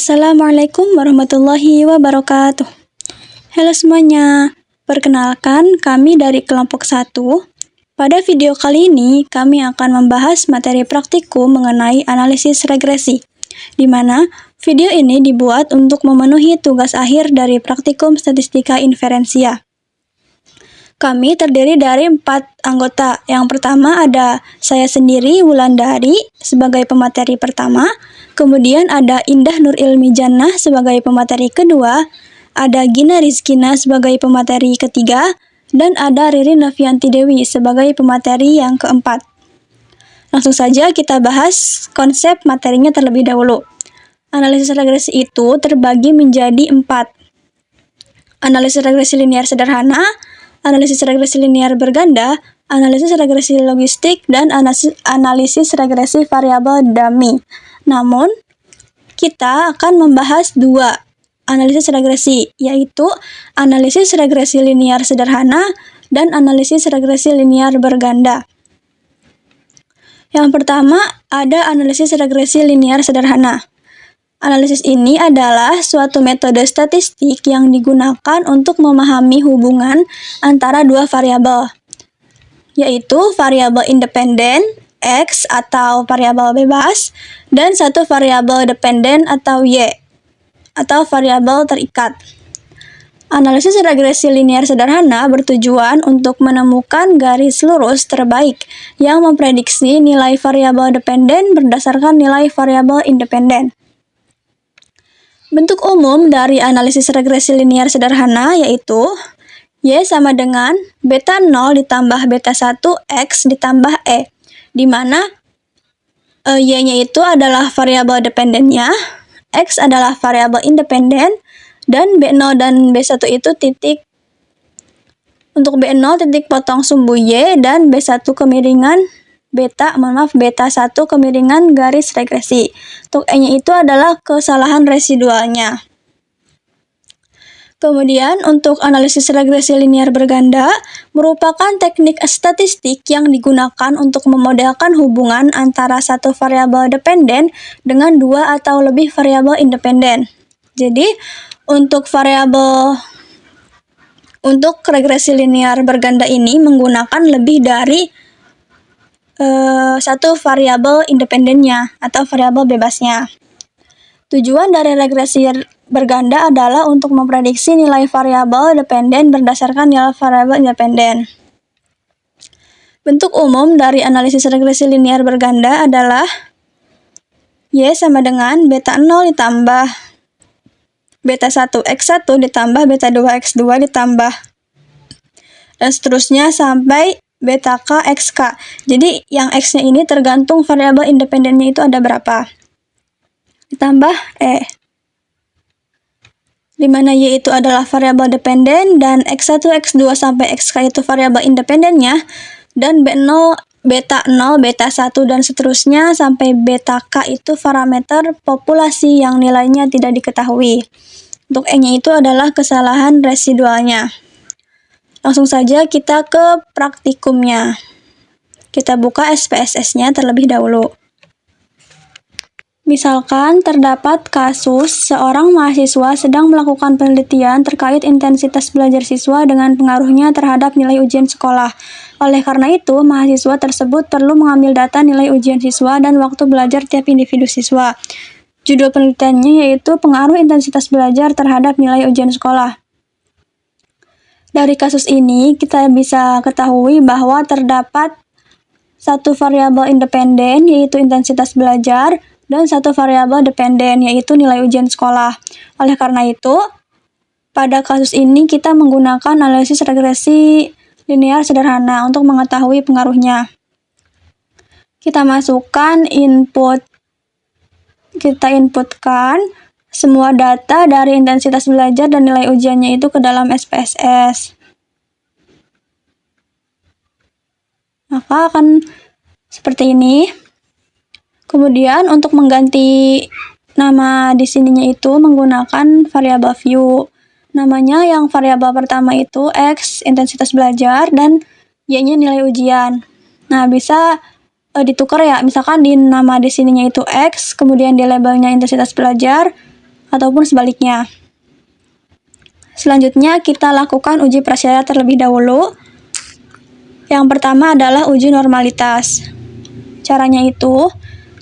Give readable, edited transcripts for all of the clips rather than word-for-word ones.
Assalamualaikum warahmatullahi wabarakatuh. Halo semuanya, perkenalkan kami dari kelompok 1. Pada video kali ini, kami akan membahas materi praktikum mengenai analisis regresi, di mana video ini dibuat untuk memenuhi tugas akhir dari praktikum statistika inferensia. Kami terdiri dari 4 anggota. Yang pertama ada saya sendiri, Wulandari, sebagai pemateri pertama. Kemudian ada Indah Nur Ilmi Jannah sebagai pemateri kedua. Ada Gina Rizkina sebagai pemateri ketiga. Dan ada Riri Novianti Dewi sebagai pemateri yang keempat. Langsung saja kita bahas konsep materinya terlebih dahulu. Analisis regresi itu terbagi menjadi 4. Analisis regresi linear sederhana, analisis regresi linear berganda, analisis regresi logistik, dan analisis regresi variabel dummy. Namun, kita akan membahas 2 analisis regresi, yaitu analisis regresi linear sederhana dan analisis regresi linear berganda. Yang pertama, ada analisis regresi linear sederhana. Analisis ini adalah suatu metode statistik yang digunakan untuk memahami hubungan antara 2 variabel, yaitu variabel independen X atau variabel bebas, dan satu variabel dependen atau Y, atau variabel terikat. Analisis regresi linear sederhana bertujuan untuk menemukan garis lurus terbaik yang memprediksi nilai variabel dependen berdasarkan nilai variabel independen. Bentuk umum dari analisis regresi linear sederhana yaitu Y sama dengan beta 0 ditambah beta 1 X ditambah E, di mana Y-nya itu adalah variabel dependennya, X adalah variabel independen, dan B0 dan B1 itu titik. Untuk B0 titik potong sumbu Y dan B1 kemiringan beta 1 kemiringan garis regresi. Untuk E-nya itu adalah kesalahan residualnya. Kemudian untuk analisis regresi linear berganda merupakan teknik statistik yang digunakan untuk memodelkan hubungan antara satu variabel dependen dengan 2 atau lebih variabel independen. Jadi, untuk regresi linear berganda ini menggunakan lebih dari satu variabel independennya atau variabel bebasnya. Tujuan dari regresi berganda adalah untuk memprediksi nilai variabel dependen berdasarkan nilai variabel independen. Bentuk umum dari analisis regresi linear berganda adalah Y sama dengan beta 0 ditambah beta 1 X1 ditambah beta 2 X2 ditambah dan seterusnya sampai beta K XK. Jadi yang X-nya ini tergantung variabel independennya itu ada berapa. Ditambah E, di mana Y itu adalah variabel dependen dan X1, X2 sampai XK itu variabel independennya, dan B0, beta 0, beta 1 dan seterusnya sampai beta K itu parameter populasi yang nilainya tidak diketahui. Untuk E-nya itu adalah kesalahan residualnya. Langsung saja kita ke praktikumnya. Kita buka SPSS-nya terlebih dahulu. Misalkan terdapat kasus seorang mahasiswa sedang melakukan penelitian terkait intensitas belajar siswa dengan pengaruhnya terhadap nilai ujian sekolah. Oleh karena itu, mahasiswa tersebut perlu mengambil data nilai ujian siswa dan waktu belajar tiap individu siswa. Judul penelitiannya yaitu pengaruh intensitas belajar terhadap nilai ujian sekolah. Dari kasus ini, kita bisa ketahui bahwa terdapat satu variabel independen yaitu intensitas belajar, dan satu variabel dependen, yaitu nilai ujian sekolah. Oleh karena itu, pada kasus ini kita menggunakan analisis regresi linear sederhana untuk mengetahui pengaruhnya. Kita masukkan kita inputkan semua data dari intensitas belajar dan nilai ujiannya itu ke dalam SPSS. Maka akan seperti ini. Kemudian untuk mengganti nama di sininya itu menggunakan variabel view. Namanya yang variabel pertama itu X, intensitas belajar, dan Y-nya nilai ujian. Nah, bisa ditukar ya, misalkan di nama di sininya itu X, kemudian di labelnya intensitas belajar, ataupun sebaliknya. Selanjutnya kita lakukan uji prasyarat terlebih dahulu. Yang pertama adalah uji normalitas. Caranya itu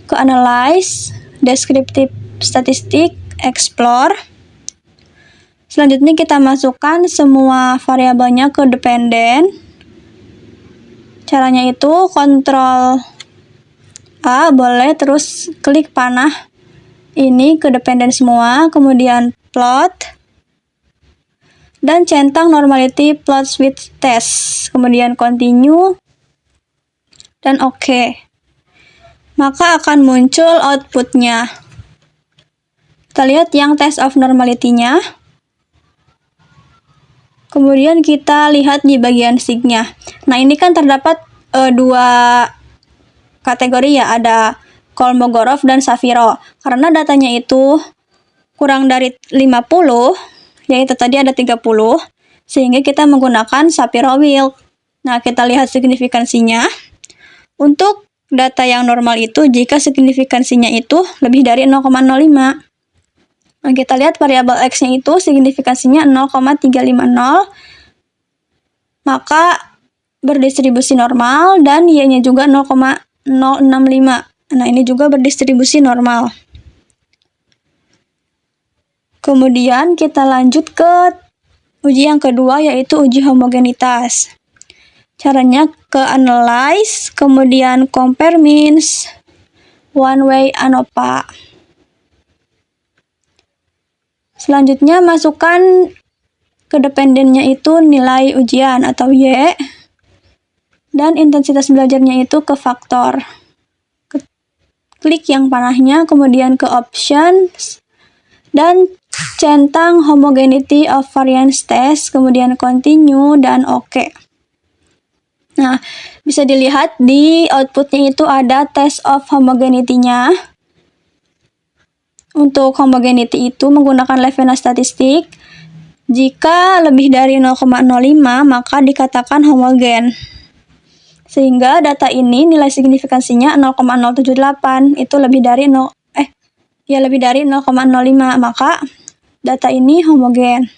ke analyze, descriptive statistic, explore. Selanjutnya kita masukkan semua variabelnya ke dependent. Caranya itu kontrol A, boleh terus klik panah ini ke dependent semua, kemudian plot dan centang normality plot with test, kemudian continue dan oke. Maka akan muncul outputnya. Kita lihat yang test of normality-nya. Kemudian kita lihat di bagian sig-nya. Nah, ini kan terdapat dua kategori ya, ada Kolmogorov dan Shapiro. Karena datanya itu kurang dari 50, yaitu tadi ada 30, sehingga kita menggunakan Shapiro-Wilk. Nah, kita lihat signifikansinya. Untuk data yang normal itu, jika signifikansinya itu lebih dari 0,05. Nah, kita lihat variabel X-nya itu signifikansinya 0,350, maka berdistribusi normal, dan Y-nya juga 0,065. Nah, ini juga berdistribusi normal. Kemudian kita lanjut ke uji yang kedua, yaitu uji homogenitas. Caranya ke analyze, kemudian compare means, one way ANOVA. Selanjutnya masukkan ke dependennya itu nilai ujian atau Y, dan intensitas belajarnya itu ke faktor. Klik yang panahnya, kemudian ke options, dan centang homogeneity of variance test, kemudian continue dan oke. Nah, bisa dilihat di outputnya itu ada test of homogeneity-nya. Untuk homogeneity itu menggunakan Levena statistik. Jika lebih dari 0,05 maka dikatakan homogen. Sehingga data ini nilai signifikansinya 0,078, itu lebih dari 0,05, maka data ini homogen.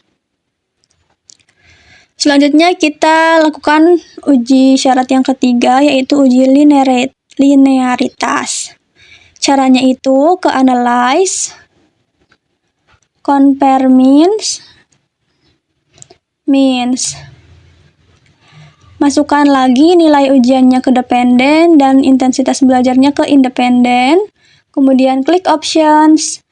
Selanjutnya kita lakukan uji syarat yang ketiga, yaitu uji linearitas. Caranya itu ke analyze, compare means. Masukkan lagi nilai ujiannya ke dependent dan intensitas belajarnya ke independent. Kemudian klik options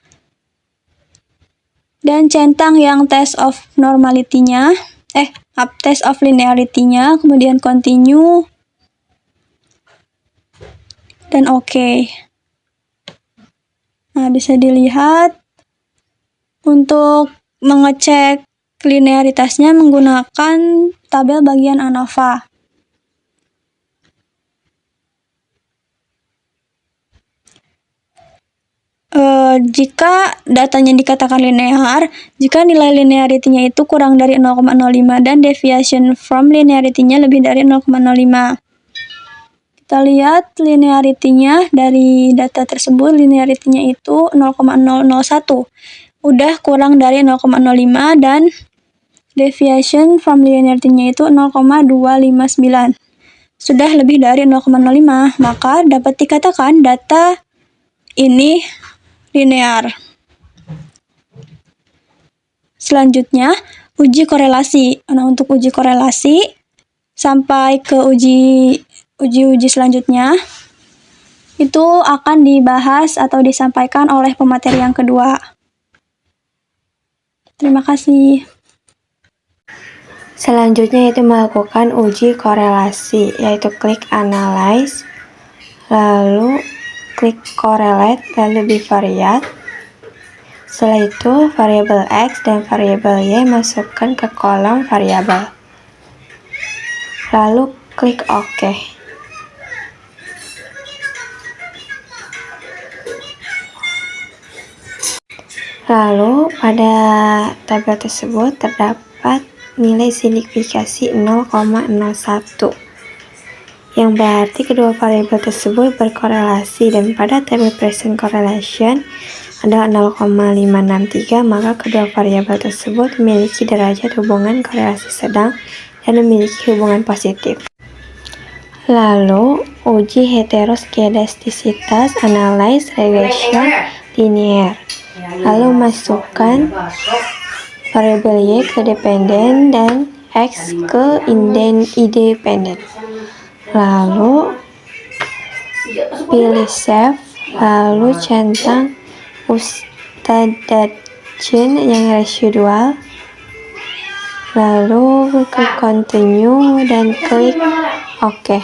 dan centang yang test of normality-nya, test of linearity-nya, kemudian continue dan oke. Nah, bisa dilihat untuk mengecek linearitasnya menggunakan tabel bagian ANOVA. Jika datanya dikatakan linear, jika nilai linearity-nya itu kurang dari 0,05 dan deviation from linearity-nya lebih dari 0,05. Kita lihat linearity-nya dari data tersebut, linearity-nya itu 0,001. Udah kurang dari 0,05 dan deviation from linearity-nya itu 0,259. Sudah lebih dari 0,05, maka dapat dikatakan data ini linear. Selanjutnya, uji korelasi. Nah, untuk uji korelasi sampai ke uji selanjutnya itu akan dibahas atau disampaikan oleh pemateri yang kedua. Terima kasih. Selanjutnya itu melakukan uji korelasi, yaitu klik analyze, lalu klik correlate, lalu bivariate. Setelah itu variabel X dan variabel Y masukkan ke kolom variabel, lalu klik OK. Lalu pada tabel tersebut terdapat nilai signifikasi 0,01, yang berarti kedua variabel tersebut berkorelasi, dan pada tabel present correlation ada 0,563, maka kedua variabel tersebut memiliki derajat hubungan korelasi sedang dan memiliki hubungan positif. Lalu, uji heteroskedastisitas, analyze regression linear. Lalu masukkan variabel Y ke dependen dan X ke independen. Lalu pilih save, lalu centang ustadzacin yang residual, lalu klik continue dan klik OK.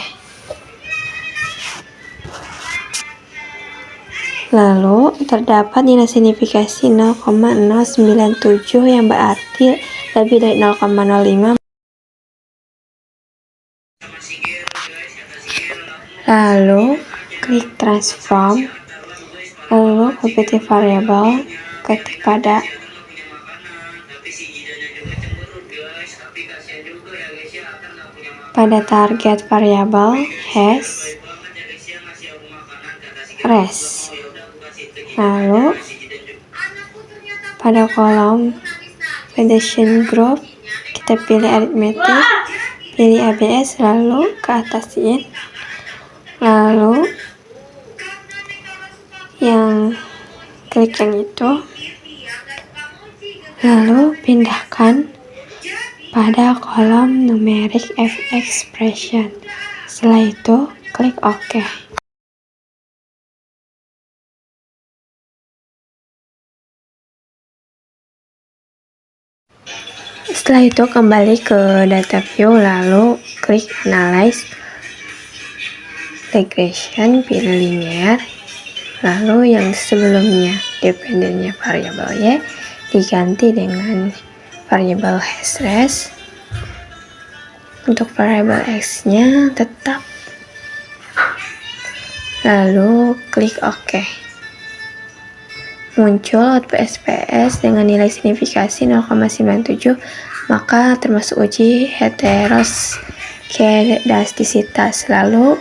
Lalu terdapat nilai signifikasi 0,097 yang berarti lebih dari 0,05. Lalu klik transform, lalu property variable, ketik pada target variable hash res. Lalu pada kolom validation group kita pilih arithmetic, pilih ABS, lalu ke atasin, lalu klik yang itu, lalu pindahkan pada kolom numeric expression. Setelah itu klik OK. Setelah itu kembali ke data view, lalu klik analyze regression, pilih linear, lalu yang sebelumnya dependennya variabel Y diganti dengan variabel hash res. Untuk variabel X nya tetap, lalu klik OK. Muncul output SPS dengan nilai signifikasi 0,97, maka termasuk uji heteroskedastisitas. Lalu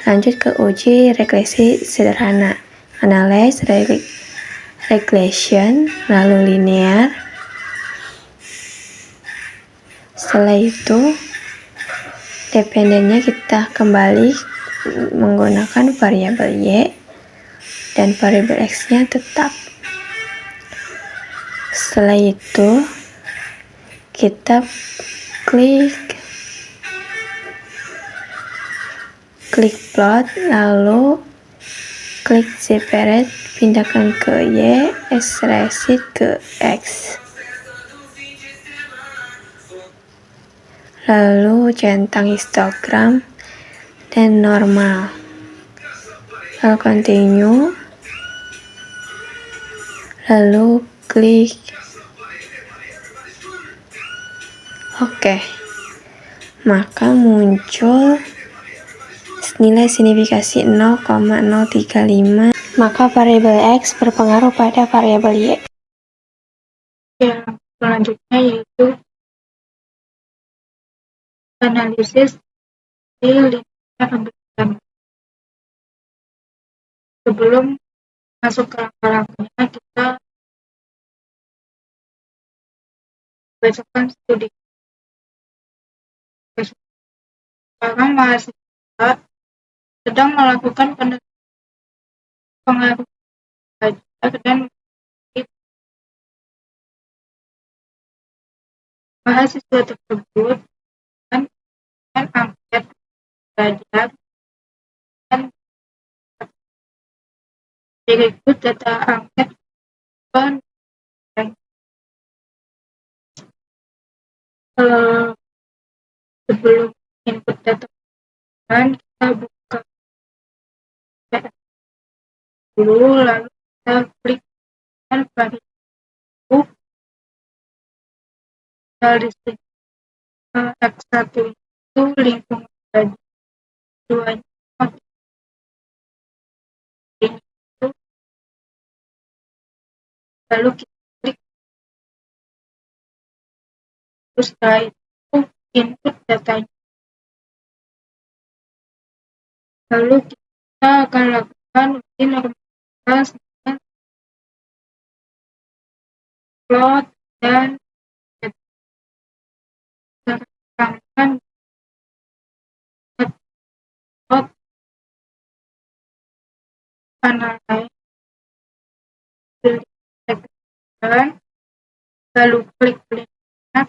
lanjut ke uji regresi sederhana, analyze regression, lalu linear. Setelah itu dependennya kita kembali menggunakan variabel Y dan variabel X nya tetap. Setelah itu kita klik plot, lalu klik separate, pindahkan ke Y, extract ke X, lalu centang histogram dan normal, lalu continue, lalu klik OK. Maka muncul nilai signifikasi 0,035. Maka variabel X berpengaruh pada variabel Y. Yang selanjutnya yaitu analisis di linear regression. Sebelum masuk ke langkah-langkahnya, kita bacakan studi. Sekarang mahasiswa sedang melakukan pengaruh belajar dan mahasiswa tersebut dan angket belajar dan berikut data angket sebelum input data dan kita buka PDF dulu, lalu kita klik pada buku dari X1 itu lingkungan belajar, 2 itu, lalu kita klik, terus setelah itu input datanya, lalu kita akan lakukan uji normalitas plot, dan terangkan plot, analyze, pilih segmen, lalu klik linknya,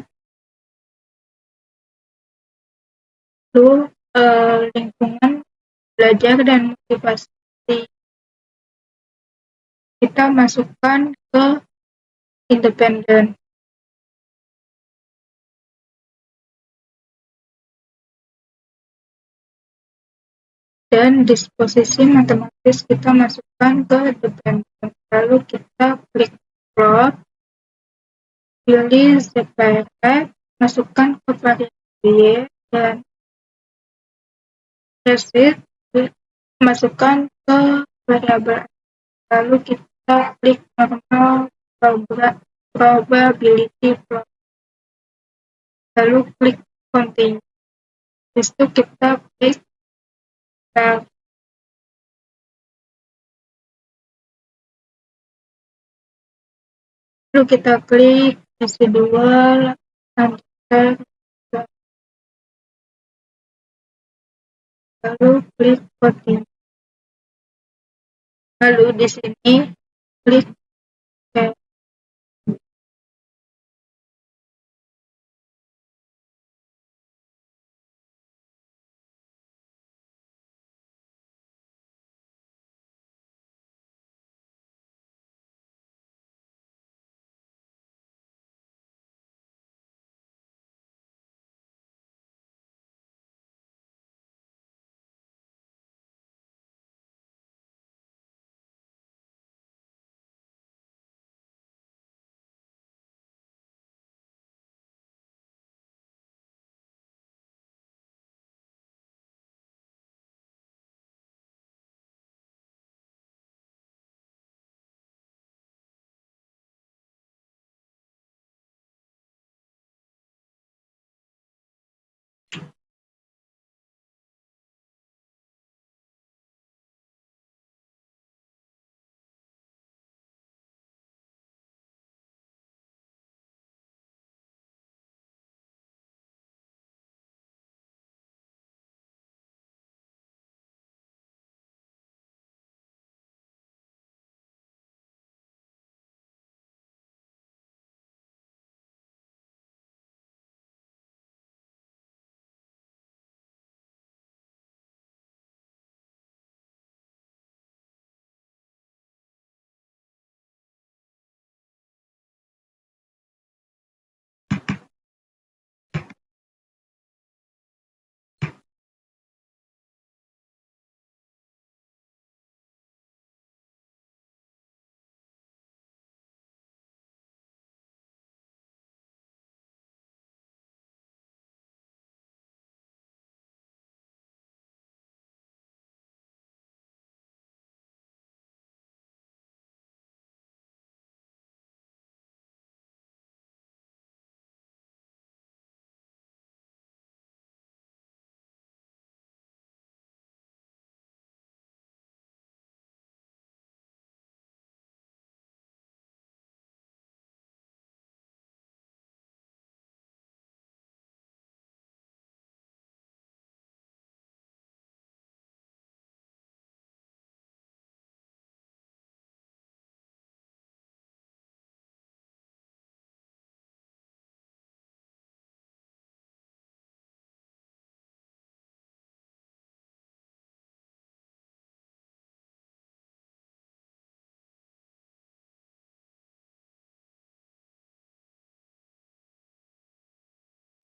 lalu lingkungan belajar dan motivasi kita masukkan ke independen. Dan disposisi matematis kita masukkan ke dependen. Lalu kita klik plot, pilih ZPR, masukkan ke variabel Y, dan result masukkan ke variabel X. Lalu kita klik normal probability plot. Lalu klik continue. Habis itu kita klik save. Lalu kita klik residual, lanjutkan, lalu klik continue. Lalu di sini klik save.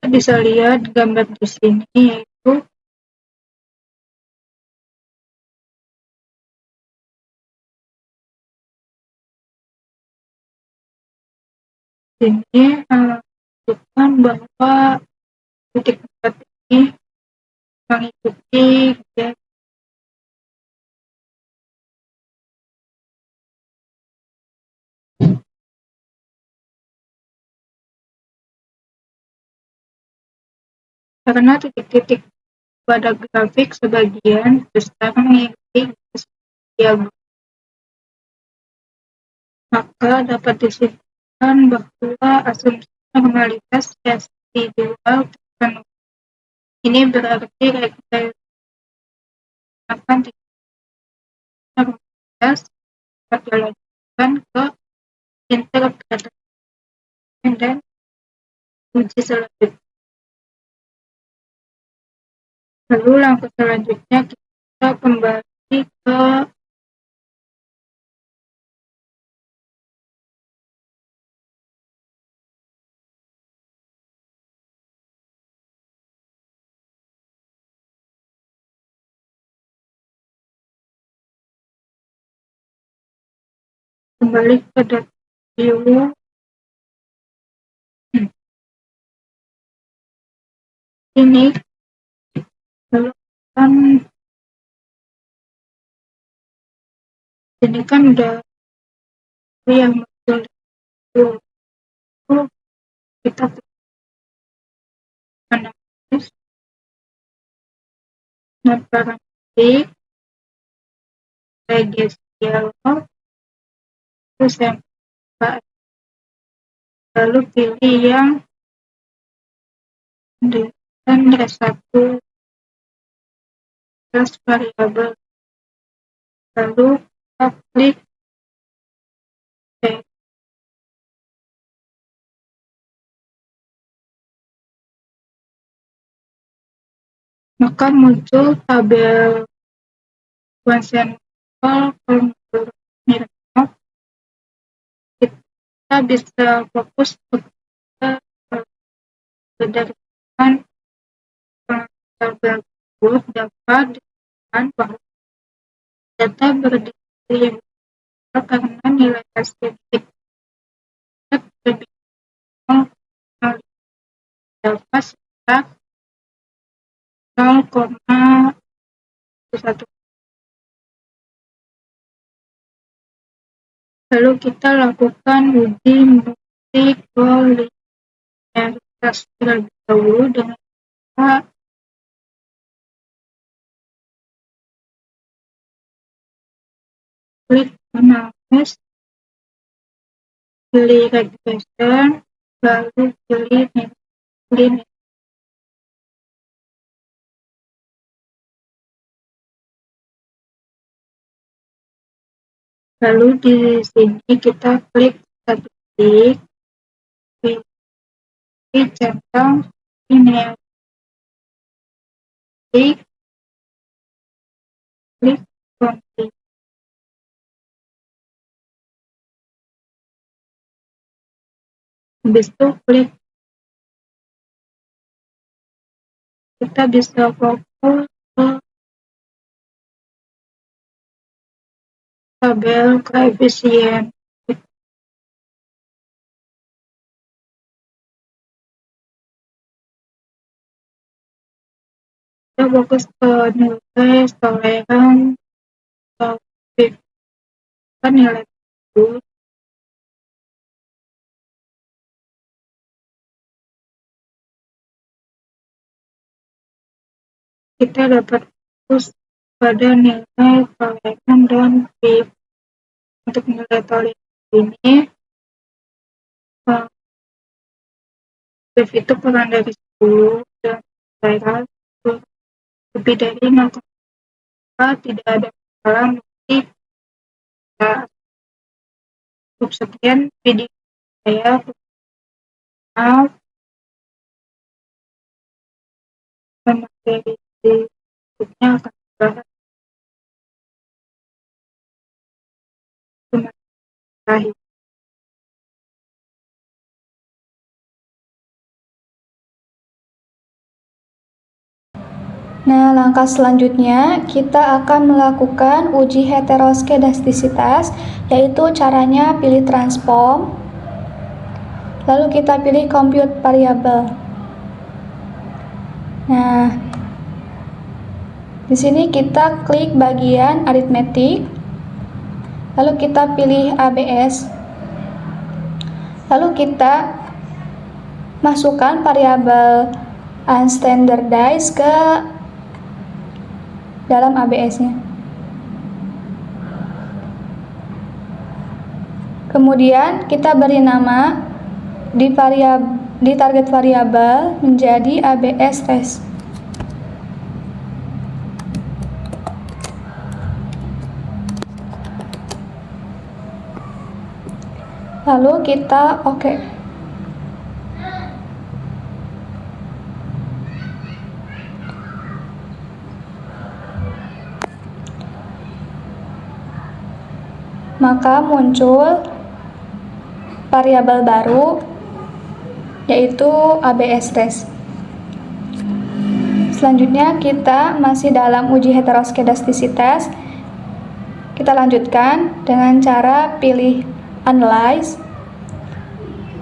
Kita bisa lihat gambar di sini, yaitu ini menunjukkan bahwa titik tempat ini mengikuti gap karena titik-titik pada grafik sebagian besar mengikuti garis diagram, maka dapat disimpulkan bahwa asumsi normalitas residual terpenuhi. Ini berarti rekayasa akan normalitas dapat dilanjutkan ke interpretasi dan uji selanjutnya. Lalu langkah selanjutnya kita kembali ke data view. Ini lalu kan udah yang muncul dulu, kita analisis parametrik regesial terus yang lalu pilih yang dan satu plus variabel, lalu kita klik Save. Maka muncul tabel sequential contour mirror. Kita bisa fokus berdasarkan tabel tersebut dapat dikatakan bahwa data berdiri karena nilai hasil lebih dapat sekitar 0,1. Lalu kita lakukan uji multilinearitas terlebih dahulu dengan cara klik analyze, pilih regression, lalu pilih linear. Lalu di sini kita klik satu titik, pilih centang linear, klik continue. Habis itu klik, kita bisa fokus ke tabel koefisien. Kita fokus ke nilai toleran atau nilai tersebut. Kita dapat fokus pada nilai toleran dan PIP. Untuk nilai toleran ini PIP itu kurang dari 10 dan toleran lebih dari 0,5. Tidak ada masalah, mesti cukup sekian video saya. Maaf, materi berikutnya akan dibahas. Terima kasih. Nah, langkah selanjutnya kita akan melakukan uji heteroskedastisitas, yaitu caranya pilih transform, lalu kita pilih compute variable. Nah, di sini kita klik bagian arithmetic, lalu kita pilih ABS, lalu kita masukkan variabel unstandardized ke dalam ABS-nya. Kemudian kita beri nama di target variabel menjadi ABS res. Lalu kita oke. Maka muncul variabel baru yaitu ABS res. Selanjutnya kita masih dalam uji heteroskedastisitas. Kita lanjutkan dengan cara pilih analyze,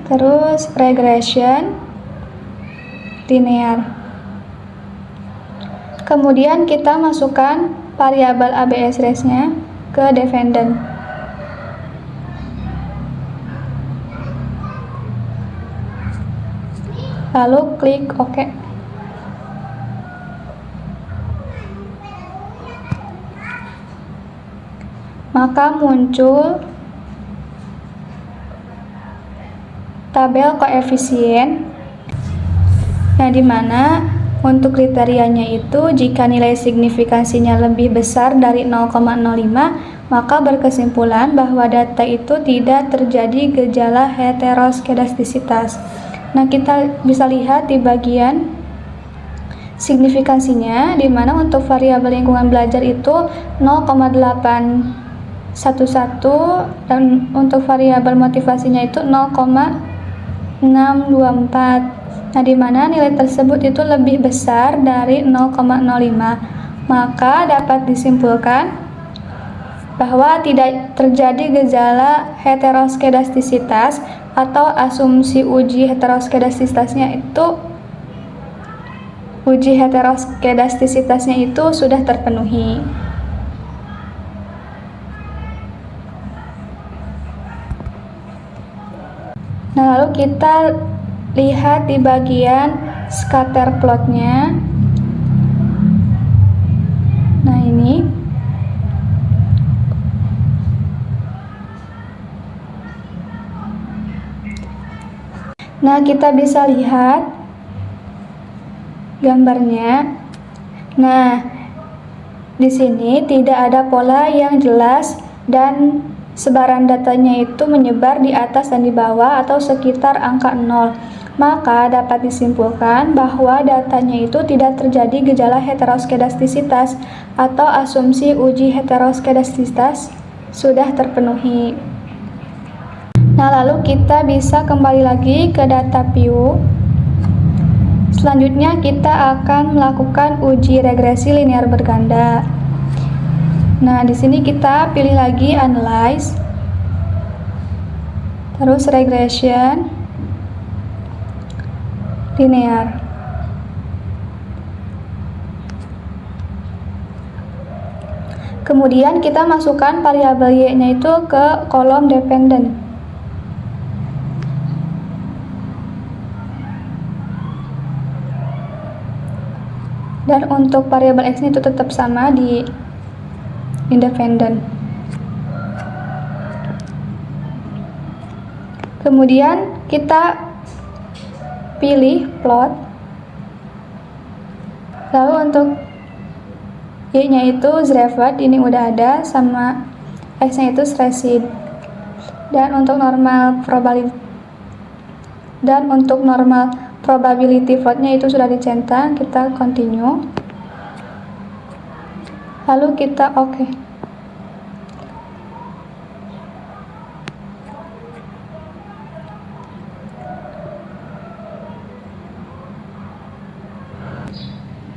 terus regression, linear. Kemudian kita masukkan variabel ABS res-nya ke dependent. Lalu klik OK. Maka muncul tabel koefisien yang dimana untuk kriterianya itu jika nilai signifikansinya lebih besar dari 0,05 maka berkesimpulan bahwa data itu tidak terjadi gejala heteroskedastisitas. Nah, kita bisa lihat di bagian signifikansinya di mana untuk variabel lingkungan belajar itu 0,811 dan untuk variabel motivasinya itu 0,624. Nah, di mana nilai tersebut itu lebih besar dari 0,05. Maka dapat disimpulkan bahwa tidak terjadi gejala heteroskedastisitas atau asumsi uji heteroskedastisitasnya itu sudah terpenuhi. Nah, lalu kita lihat di bagian scatter plot-nya. Nah, ini. Nah, kita bisa lihat gambarnya. Nah, di sini tidak ada pola yang jelas dan sebaran datanya itu menyebar di atas dan di bawah atau sekitar angka 0. Maka dapat disimpulkan bahwa datanya itu tidak terjadi gejala heteroskedastisitas atau asumsi uji heteroskedastisitas sudah terpenuhi. Nah, lalu kita bisa kembali lagi ke data view. Selanjutnya kita akan melakukan uji regresi linear berganda. Nah, di sini kita pilih lagi analyze, terus regression, linear. Kemudian kita masukkan variabel y-nya itu ke kolom dependent. Dan untuk variabel x-nya itu tetap sama di independent. Kemudian kita pilih plot. Lalu untuk y-nya itu Zrevert, ini udah ada, sama x-nya itu Streisand. Dan untuk normal probability plotnya itu sudah dicentang, kita continue. Lalu kita oke.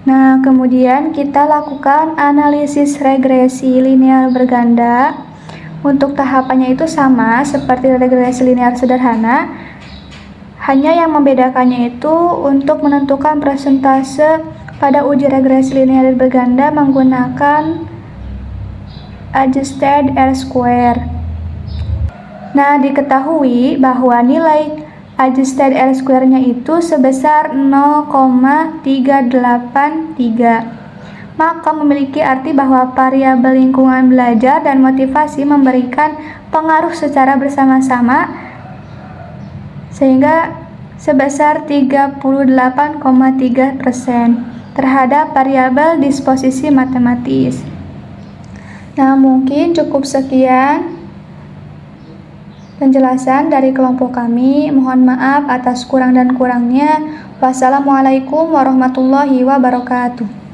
Nah, kemudian kita lakukan analisis regresi linear berganda. Untuk tahapannya itu sama seperti regresi linear sederhana, hanya yang membedakannya itu untuk menentukan persentase pada uji regresi linear berganda menggunakan adjusted R-square. Nah, diketahui bahwa nilai adjusted R-square-nya itu sebesar 0,383. maka memiliki arti bahwa variabel lingkungan belajar dan motivasi memberikan pengaruh secara bersama-sama sehingga sebesar 38,3% terhadap variabel disposisi matematis. Nah, mungkin cukup sekian penjelasan dari kelompok kami. Mohon maaf atas kurang dan kurangnya. Wassalamualaikum warahmatullahi wabarakatuh.